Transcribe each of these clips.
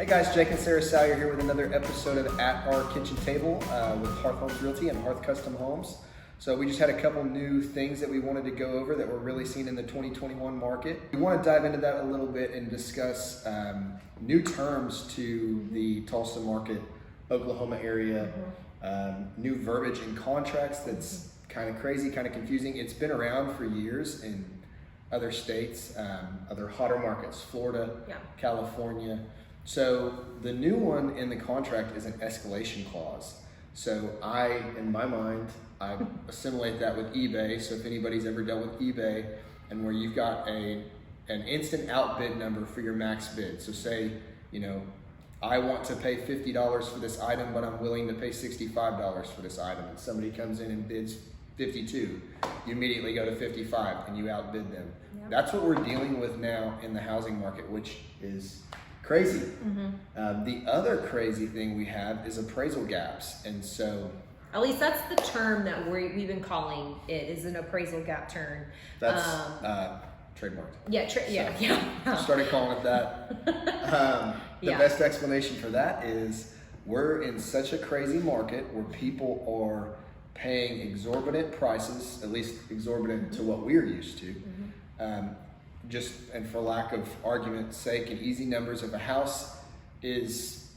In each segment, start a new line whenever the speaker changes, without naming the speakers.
Hey guys, Jake and Sarah Salyer here with another episode of At Our Kitchen Table with Hearth Homes Realty and Hearth Custom Homes. So we just had a couple new things that we wanted to go over that we're really seeing in the 2021 market. We want to dive into that a little bit and discuss new terms to the Tulsa market, Oklahoma area, new verbiage in contracts that's kind of crazy, kind of confusing. It's been around for years in other states, other hotter markets, Florida, California. So the new one in the contract is an escalation clause. So in my mind, I assimilate that with eBay. So if anybody's ever dealt with eBay and where you've got an instant outbid number for your max bid. So say, I want to pay $50 for this item, but I'm willing to pay $65 for this item. And somebody comes in and bids 52, you immediately go to 55 and you outbid them. Yep. That's what we're dealing with now in the housing market, which is crazy. The other crazy thing we have is appraisal gaps. And so
at least that's the term that we've been calling it, is an appraisal gap term.
That's trademarked. Started calling it that. The best explanation for that is we're in such a crazy market where people are paying exorbitant prices, at least exorbitant to what we're used to. And for lack of argument's sake and easy numbers, if a house is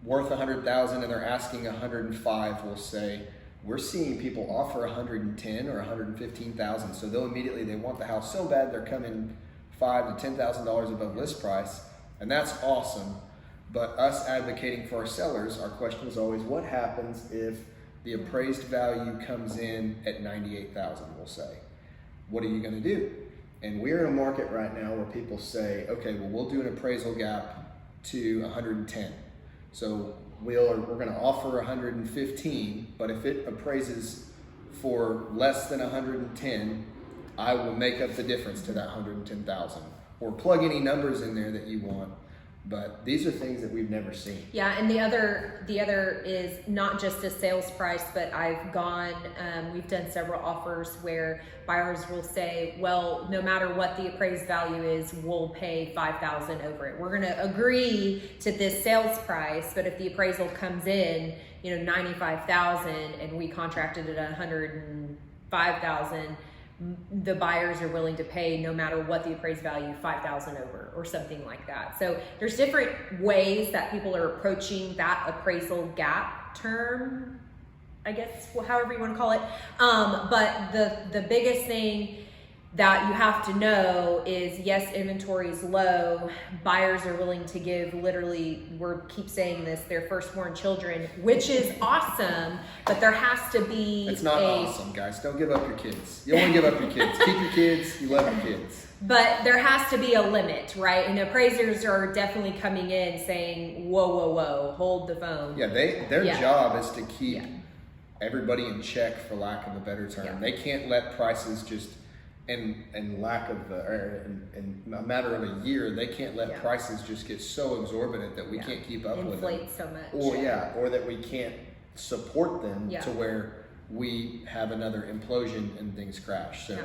worth $100,000 and they're asking $105,000, we'll say we're seeing people offer $110,000 or $115,000. So they want the house so bad they're coming $5,000 to $10,000 above list price, and that's awesome. But us advocating for our sellers, our question is always, what happens if the appraised value comes in at $98,000? We'll say, what are you going to do? And we're in a market right now where people say, okay, well, we'll do an appraisal gap to 110. So we're going to offer 115, but if it appraises for less than 110, I will make up the difference to that 110,000, or plug any numbers in there that you want. But these are things that we've never seen. Yeah,
and the other is not just a sales price, but we've done several offers where buyers will say, well, no matter what the appraised value is, we'll pay $5,000 over it. We're gonna agree to this sales price, but if the appraisal comes in, $95,000 and we contracted at $105,000, the buyers are willing to pay, no matter what the appraised value, $5,000 over or something like that. So there's different ways that people are approaching that appraisal gap term, I guess, however you want to call it. But the biggest thing that you have to know is, yes, inventory is low. Buyers are willing to give, literally, keep saying this, their firstborn children, which is awesome, but there has to be
It's not awesome, guys. Don't give up your kids. You don't want to give up your kids. Keep your kids. You love your kids.
But there has to be a limit, right? And appraisers are definitely coming in saying, whoa, hold the phone.
Yeah, their job is to keep everybody in check, for lack of a better term. Yeah. They can't let prices just... in a matter of a year, they can't let prices just get so exorbitant that we can't keep up with them.
Inflate so much.
Or that we can't support them to where we have another implosion and things crash. So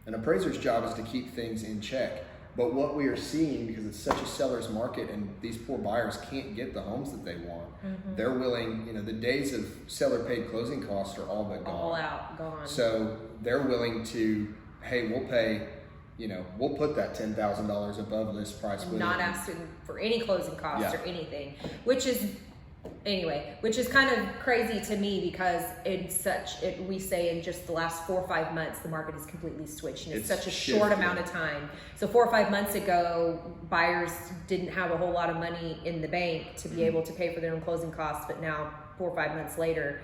an appraiser's job is to keep things in check. But what we are seeing, because it's such a seller's market and these poor buyers can't get the homes that they want, they're willing, the days of seller paid closing costs are all but gone.
All out, gone.
So they're willing to, hey, we'll pay, we'll put that $10,000 above list price.
Not asking for any closing costs or anything, which is kind of crazy to me, because we say in just the last 4 or 5 months, the market has completely switched, and it's such a short amount of time. So 4 or 5 months ago, buyers didn't have a whole lot of money in the bank to be able to pay for their own closing costs, but now 4 or 5 months later,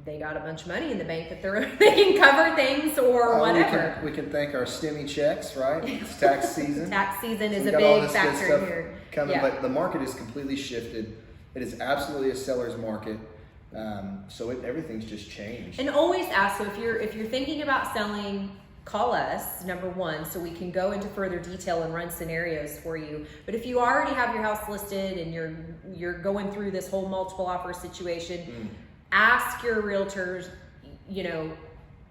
they got a bunch of money in the bank that they can cover things or whatever.
We can thank our stimmy checks, right? It's tax season.
Tax season is a big factor here.
But the market is completely shifted. It is absolutely a seller's market. So everything's just changed.
And always ask, so if you're thinking about selling, call us, number one, so we can go into further detail and run scenarios for you. But if you already have your house listed and you're going through this whole multiple offer situation, ask your realtors,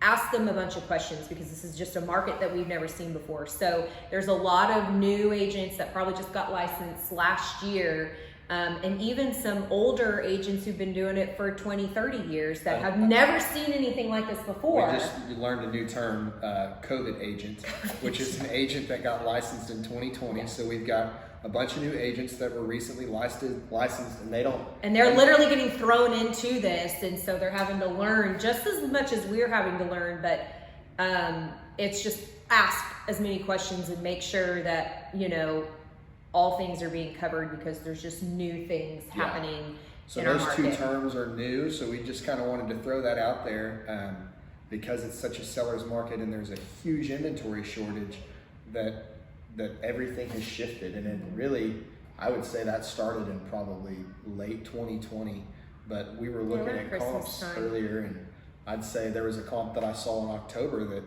ask them a bunch of questions because this is just a market that we've never seen before. So there's a lot of new agents that probably just got licensed last year. And even some older agents who've been doing it for 20, 30 years that have never seen anything like this before.
We just learned a new term, COVID agent, which is an agent that got licensed in 2020.
Yeah.
So we've got a bunch of new agents that were recently licensed and they don't.
And they're literally getting thrown into this. And so they're having to learn just as much as we're having to learn. But it's just ask as many questions and make sure that, you know, all things are being covered because there's just new things happening in our market.
So those two terms are new, so we just kind of wanted to throw that out there because it's such a seller's market and there's a huge inventory shortage that everything has shifted. And it really, I would say that started in probably late 2020, but we were looking at comps earlier, and I'd say there was a comp that I saw in October that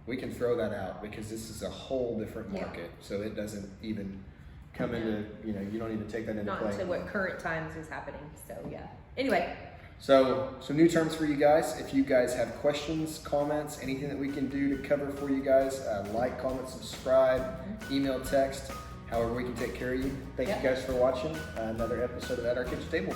we can throw that out because this is a whole different market. So it doesn't even come into, you know, you don't need to take that into play.
Not into what current times is happening. So yeah. Anyway.
So some new terms for you guys. If you guys have questions, comments, anything that we can do to cover for you guys, like, comment, subscribe, email, text, however we can take care of you. Thank you guys for watching another episode of At Our Kitchen Table.